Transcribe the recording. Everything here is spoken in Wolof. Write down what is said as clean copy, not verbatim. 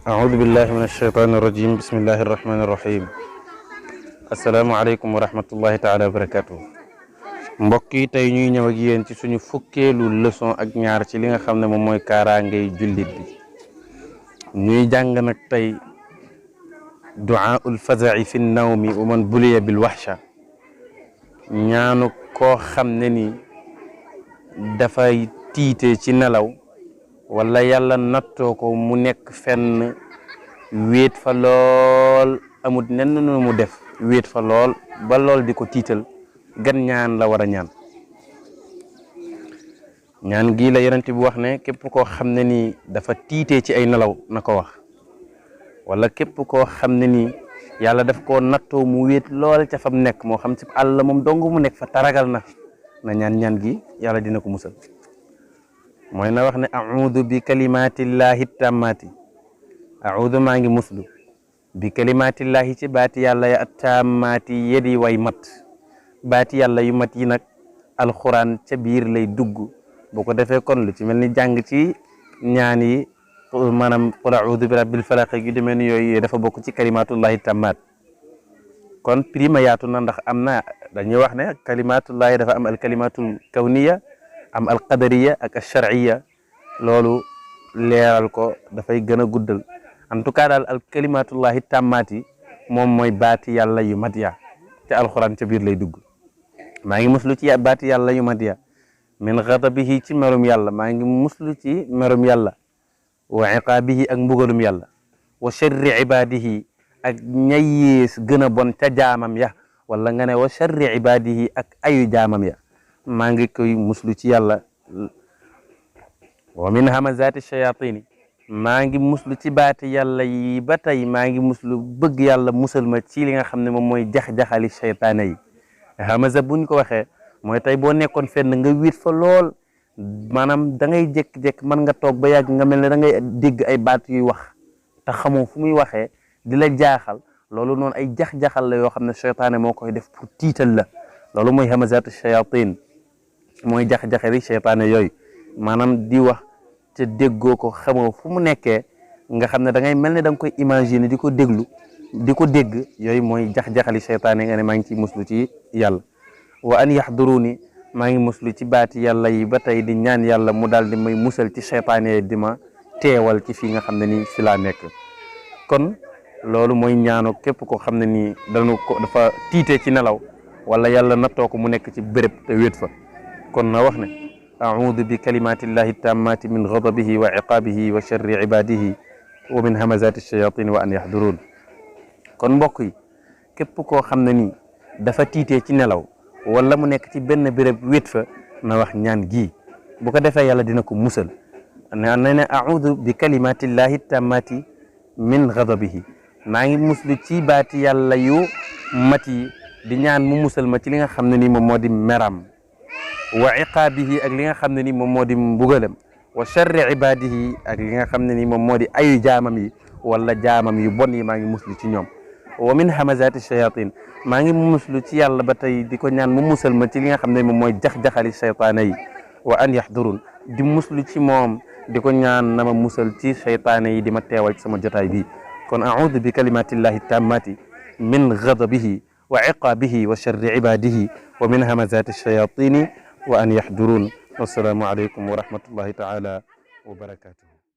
أعوذ بالله من الشيطان الرجيم بسم الله الرحمن الرحيم السلام عليكم ورحمة الله تعالى وبركاته mbokk yi tey ñuy ñëw ak yéen ci suñu fukkeelu leçon ak ñaar ci li nga xam ne moom mooy kaaraangay jullit bi ñuy jàng nag tey du'aa'ul faza'i fi nawmi wa man buliya bil wahsha ñaanu koo xam ne ni dafay tiite ci nelaw wala yàlla nattoo ko mu nekk fenn wéet fa lool amut nenn nu mu def wéet fa lool ba lool di ko tiital gan ñaan la war a ñaan gii la yonent bi wax ne képp koo xam ne ni dafa tiitee ci ay nelaw na ko wax wala képp koo xam ne ni yàlla daf koo nattoo mu wéet lool ca fam nekk moo xam ci àll moom dong mu nekk fa taragal na ñaan gi yàlla dina ko musal mooy na wax ne a'udhu bi kalimatillahi tammati a'udhu maa ngi muslu bi kalimatillahi ci baati yàlla ya tammati yedi way mat baati yàlla yu mat yi nag alxuraan ca biir lay dugg bu ko defee kon lu ci mel ni jàng ci ñaan yi maanaam qul a'udhu bi rabbil falaq yu demee ni yooyu dafa bokk ci kalimatullahi tammat kon prima yaatu na ndax am na dañuy wax ne kalimatullahi dafa am al kalimatul kawniya am al qadariya ak al shar'iyya loolu leeral ko dafay gën a guddal en tout cas daal al kalimatullahi tammati moom mooy baati yàlla yu mat ya te alxuraan ca biir lay dugg maa ngi muslu ci baati yàlla yu mat ya min ghadabihi ci merum yàlla maa ngi muslu ci merum yàlla wa iqaabihi ak mbugalum yàlla wa sharri ibadihi ak ñayees gën a bon ca jaamam ya wala nga ne wa sharri ibadihi ak ayu jaamam ya maa ngi koy muslu ci yàlla wa min hamazati shayatini maa ngi muslu ci baati yàlla yi ba tey maa ngi muslu bëgg yàlla musal ma ci li nga xam ne moom mooy jax-jaxali shaytaane yi hamaza buñ ko waxee mooy tey boo nekkoon fenn nga wéet fa lool maanaam da ngay jékki-jékki mën nga toog ba yàgg nga mel ne da ngay dégg ay baat yuy wax te xamoo fu muy waxee di la jaaxal loolu noonu ay jax-jaxal la yoo xam ne shaytaane moo koy def pour tiital la loolu mooy hamazatu shayatin mooy jax-jaxali shaytaane yooyu maanaam di wax te déggoo ko xamoo fu mu nekkee nga xam ne da ngay mel ne da nga koy imaginer di ko déglu di ko dégg yooyu mooy jax-jaxali shaytaane nga ne maa ngi ciy muslu ci yàlla wa an yahduruni maa ngi muslu ci baati yàlla yi ba tey di ñaan yàlla mu daal di may musal ci shaytaane di ma teewal ci fii nga xam ne nii fi laa nekk kon loolu mooy ñaanu képp koo xam ne nii dafa tiitee ci nelaw wala yàlla nattoo ko mu nekk ci béréb te wéet fa kon na wax ne a'udhu bi kalimatillahi tammati min ghadabihi wa iqabihi wa sharri ibadihi wa min hamazati shayatin wa an yahdurun kon mbokk yi képp koo xam ne nii dafa tiitee ci nelaw wala mu nekk ci benn béréb wéet fa na wax ñaan gii bu ko defee yàlla dina ko musal ne a'udhu bi kalimatillahi tammati min ghadabihi maa ngi muslu ci baati yàlla yu mat yi di ñaan mu musal ma ci li nga xam ne nii moom moo di meram wa iqaabihi ak li nga xam ne ni moom moo di mbugalam wa sharri ibadihi ak li nga xam ne ni moom moo di ayu jaamam yi wala jaamam yu bon yi maa ngi muslu ci ñoom wa min hamazati shayatin maa ngi muslu ci yàlla ba tey di ko ñaan mu musal ma ci li nga xam ne moom mooy jax-jaxali shaytaane yi wa an yahdurun di muslu ci moom di ko ñaan na ma musal ci shaytaane yi di ma teewal ci sama jotaay bi kon a'udhu bi kalimatillahi tammati min ghadabihi wa iqaabihi wa sharri ibadihi wa min hamazati shayatini wa an yahdurun wassalaamu aleykum wa rahmatullahi taala wa barakatuh